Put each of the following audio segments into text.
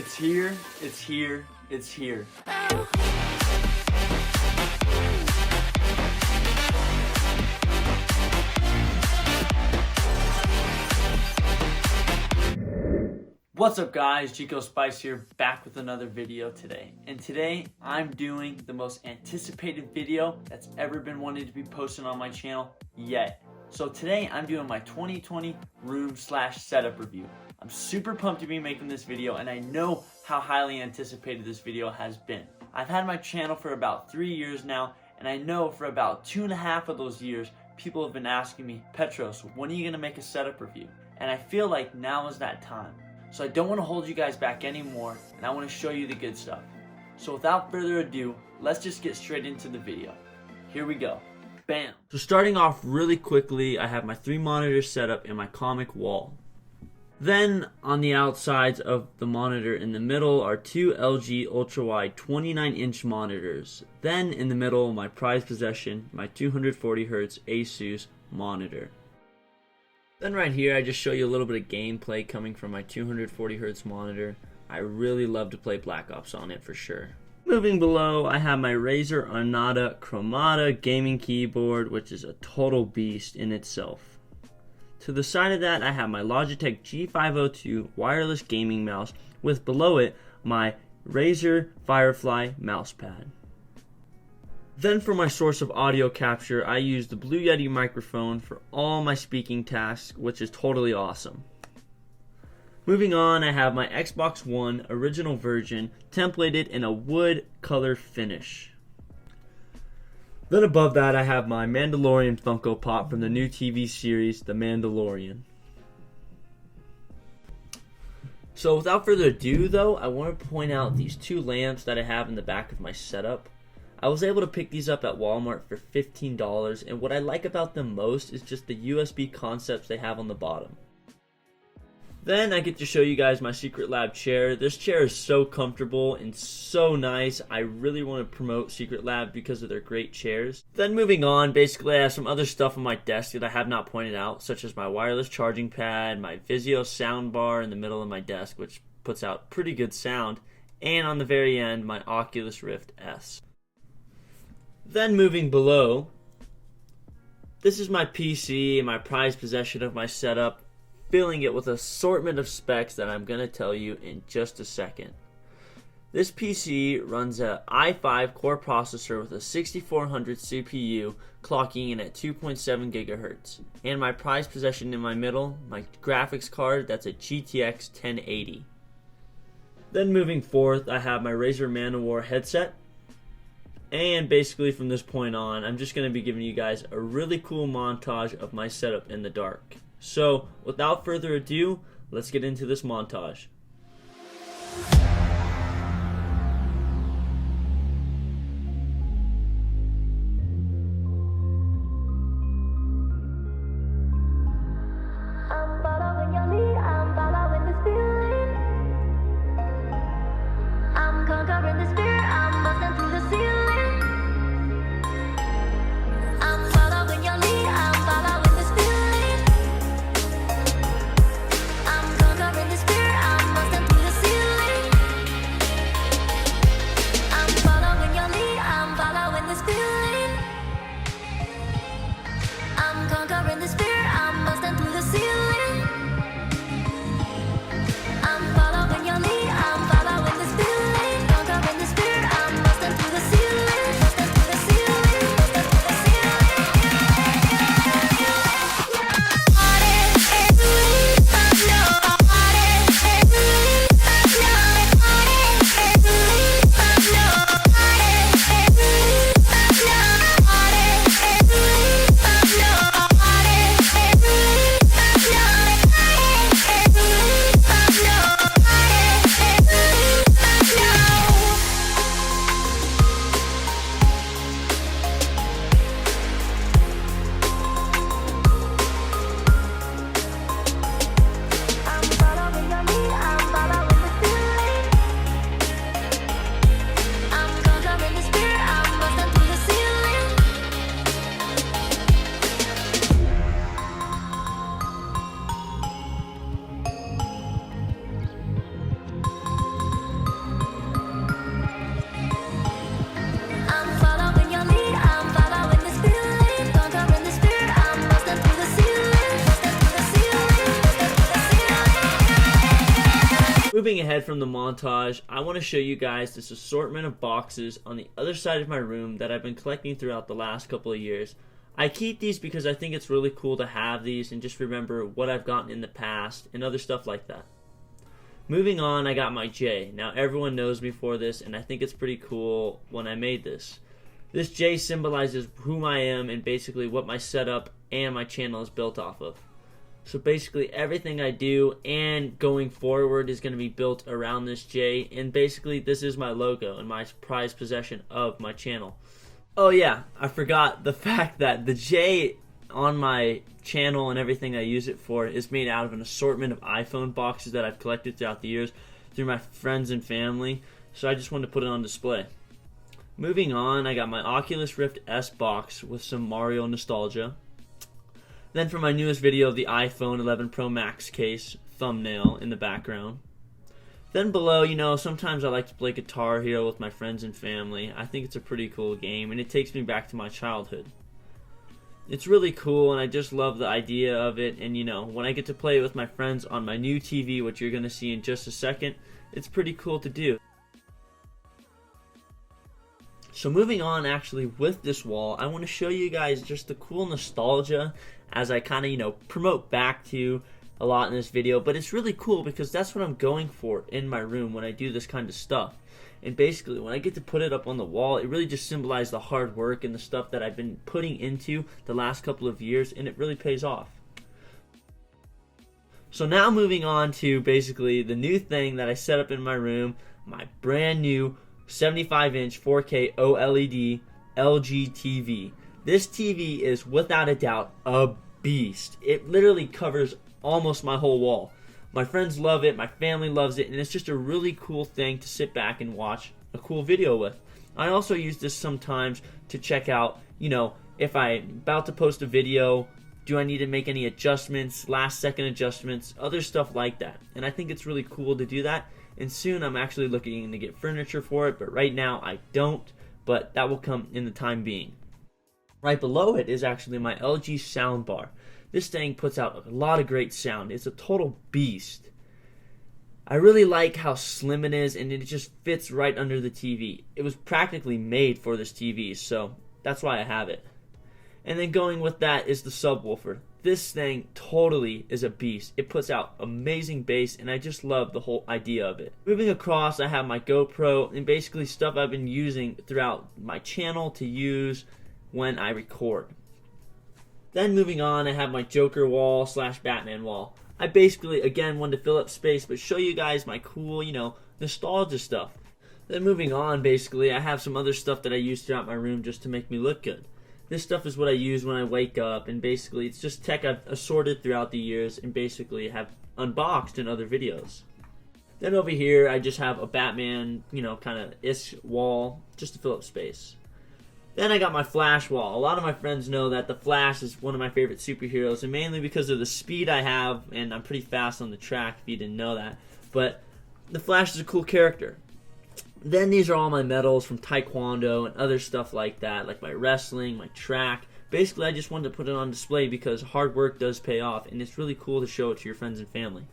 It's here, it's here, it's here. What's up guys, Chico Spice here, back with another video today. And today I'm doing the most anticipated video that's ever been wanted to be posted on my channel yet. So today I'm doing my 2020 room/setup review. I'm super pumped to be making this video, and I know how highly anticipated this video has been. I've had my channel for about 3 years now, and I know for about 2.5 of those years people have been asking me, Petros, when are you going to make a setup review? And I feel like now is that time. So I don't want to hold you guys back anymore, and I want to show you the good stuff. So without further ado, let's just get straight into the video. Here we go. Bam! So starting off really quickly, I have my 3 monitors set up in my comic wall. Then on the outsides of the monitor in the middle are 2 LG ultra-wide 29-inch monitors. Then in the middle, my prized possession, my 240Hz Asus monitor. Then right here, I just show you a little bit of gameplay coming from my 240Hz monitor. I really love to play Black Ops on it for sure. Moving below, I have my Razer Arnada Chromata gaming keyboard, which is a total beast in itself. To the side of that, I have my Logitech G502 wireless gaming mouse with below it my Razer Firefly mousepad. Then for my source of audio capture, I use the Blue Yeti microphone for all my speaking tasks, which is totally awesome. Moving on, I have my Xbox One original version templated in a wood color finish. Then above that, I have my Mandalorian Funko Pop from the new TV series, The Mandalorian. So without further ado though, I want to point out these 2 lamps that I have in the back of my setup. I was able to pick these up at Walmart for $15, and what I like about them most is just the USB concepts they have on the bottom. Then I get to show you guys my Secret Lab chair. This chair is so comfortable and so nice. I really want to promote Secret Lab because of their great chairs. Then moving on, basically I have some other stuff on my desk that I have not pointed out, such as my wireless charging pad, my Vizio soundbar in the middle of my desk, which puts out pretty good sound, and on the very end, my Oculus Rift S. Then moving below, this is my PC, my prized possession of my setup, filling it with an assortment of specs that I'm going to tell you in just a second. This PC runs a i5 core processor with a 6400 CPU clocking in at 2.7 GHz. And my prized possession in my middle, my graphics card, that's a GTX 1080. Then moving forth, I have my Razer Man-O-War headset. And basically from this point on, I'm just going to be giving you guys a really cool montage of my setup in the dark. So, without further ado, let's get into this montage. I'm following your lead, I'm following this feeling. I'm conquering the spirit, I'm busting through the ceiling. I'm following your lead, I'm following this feeling. I'm conquering the spirit, I'm busting through the ceiling. I'm following your lead, I'm following this feeling. I'm conquering the spirit, I'm busting through the ceiling. I'm following your lead, I'm following this feeling. Conquering this Moving ahead from the montage, I want to show you guys this assortment of boxes on the other side of my room that I've been collecting throughout the last couple of years. I keep these because I think it's really cool to have these and just remember what I've gotten in the past and other stuff like that. Moving on, I got my J. Now everyone knows me for this, and I think it's pretty cool when I made this. This J symbolizes who I am and basically what my setup and my channel is built off of. So basically everything I do and going forward is going to be built around this J, and basically this is my logo and my prized possession of my channel. Oh yeah, I forgot the fact that the J on my channel and everything I use it for is made out of an assortment of iPhone boxes that I've collected throughout the years through my friends and family, so I just wanted to put it on display. Moving on, I got my Oculus Rift S box with some Mario nostalgia. Then for my newest video of the iPhone 11 Pro Max case, thumbnail in the background. Then below, you know, sometimes I like to play Guitar Hero with my friends and family. I think it's a pretty cool game, and it takes me back to my childhood. It's really cool, and I just love the idea of it, and you know, when I get to play it with my friends on my new TV, which you're going to see in just a second, it's pretty cool to do. So moving on actually with this wall, I want to show you guys just the cool nostalgia as I kind of, you know, promote back to a lot in this video, but it's really cool because that's what I'm going for in my room when I do this kind of stuff. And basically when I get to put it up on the wall, it really just symbolizes the hard work and the stuff that I've been putting into the last couple of years, and it really pays off. So now moving on to basically the new thing that I set up in my room, my brand new 75-inch 4K OLED LG TV. This TV is without a doubt a beast. It literally covers almost my whole wall. My friends love it, my family loves it, and it's just a really cool thing to sit back and watch a cool video with. I also use this sometimes to check out, you know, if I'm about to post a video, do I need to make any adjustments, last second adjustments, other stuff like that. And I think it's really cool to do that. And soon I'm actually looking to get furniture for it, but right now I don't, but that will come in the time being. Right below it is actually my LG soundbar. This thing puts out a lot of great sound. It's a total beast. I really like how slim it is, and it just fits right under the TV. It was practically made for this TV, so that's why I have it. And then going with that is the subwoofer. This thing totally is a beast. It puts out amazing bass, and I just love the whole idea of it. Moving across, I have my GoPro and basically stuff I've been using throughout my channel to use when I record. Then moving on, I have my Joker wall / Batman wall. I basically, again, wanted to fill up space, but show you guys my cool, you know, nostalgia stuff. Then moving on, basically, I have some other stuff that I use throughout my room just to make me look good. This stuff is what I use when I wake up, and basically it's just tech I've assorted throughout the years and basically have unboxed in other videos. Then over here, I just have a Batman, you know, kind of ish wall just to fill up space. Then I got my Flash wall. A lot of my friends know that the Flash is one of my favorite superheroes, and mainly because of the speed I have, and I'm pretty fast on the track if you didn't know that. But the Flash is a cool character. Then these are all my medals from Taekwondo and other stuff like that, like my wrestling, my track. Basically, I just wanted to put it on display because hard work does pay off, and it's really cool to show it to your friends and family.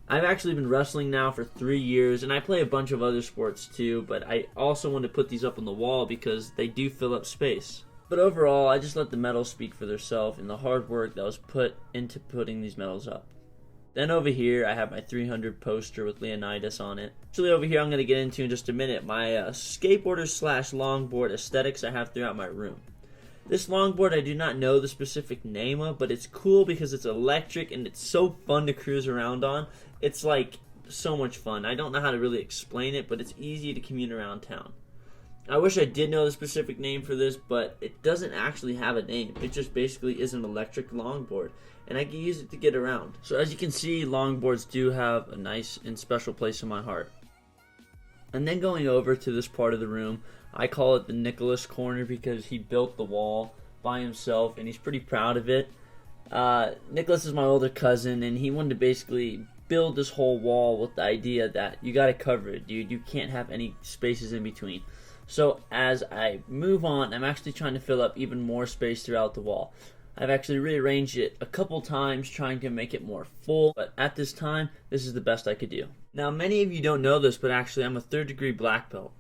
I've actually been wrestling now for 3 years, and I play a bunch of other sports too, but I also want to put these up on the wall because they do fill up space. But overall, I just let the medals speak for themselves and the hard work that was put into putting these medals up. Then over here, I have my 300 poster with Leonidas on it. Actually, over here, I'm going to get into in just a minute my skateboarder / longboard aesthetics I have throughout my room. This longboard, I do not know the specific name of, but it's cool because it's electric and it's so fun to cruise around on. It's like so much fun. I don't know how to really explain it, but it's easy to commute around town. I wish I did know the specific name for this, but it doesn't actually have a name. It just basically is an electric longboard, and I can use it to get around. So as you can see, longboards do have a nice and special place in my heart. And then going over to this part of the room, I call it the Nicholas corner because he built the wall by himself, and he's pretty proud of it. Nicholas is my older cousin, and he wanted to basically build this whole wall with the idea that you gotta cover it, dude. You can't have any spaces in between. So as I move on, I'm actually trying to fill up even more space throughout the wall. I've actually rearranged it a couple times trying to make it more full, but at this time, this is the best I could do. Now, many of you don't know this, but actually I'm a 3rd degree black belt.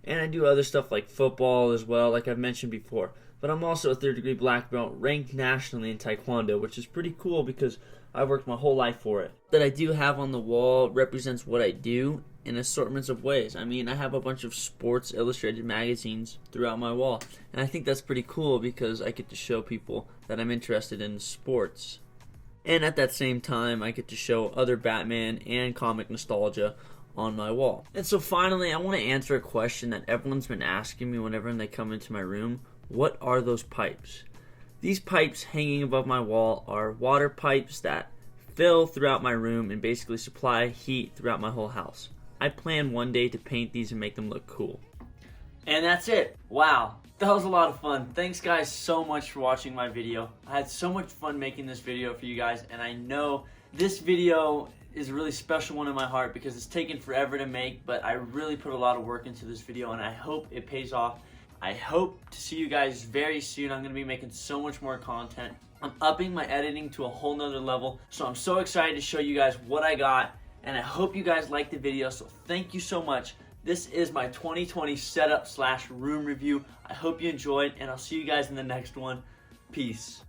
And I do other stuff like football as well, like I've mentioned before. But I'm also a 3rd degree black belt ranked nationally in Taekwondo, which is pretty cool because I've worked my whole life for it. That I do have on the wall represents what I do in assortments of ways. I mean, I have a bunch of Sports Illustrated magazines throughout my wall. And I think that's pretty cool because I get to show people that I'm interested in sports. And at that same time, I get to show other Batman and comic nostalgia on my wall. And so finally, I want to answer a question that everyone's been asking me whenever they come into my room. What are those pipes? These pipes hanging above my wall are water pipes that fill throughout my room and basically supply heat throughout my whole house. I plan one day to paint these and make them look cool. And that's it. Wow, that was a lot of fun. Thanks guys so much for watching my video. I had so much fun making this video for you guys, and I know this video is a really special one in my heart because it's taken forever to make, but I really put a lot of work into this video and I hope it pays off. I hope to see you guys very soon. I'm going to be making so much more content. I'm upping my editing to a whole nother level, so I'm so excited to show you guys what I got, and I hope you guys liked the video, so thank you so much. This is my 2020 setup / room review. I hope you enjoyed, and I'll see you guys in the next one. Peace.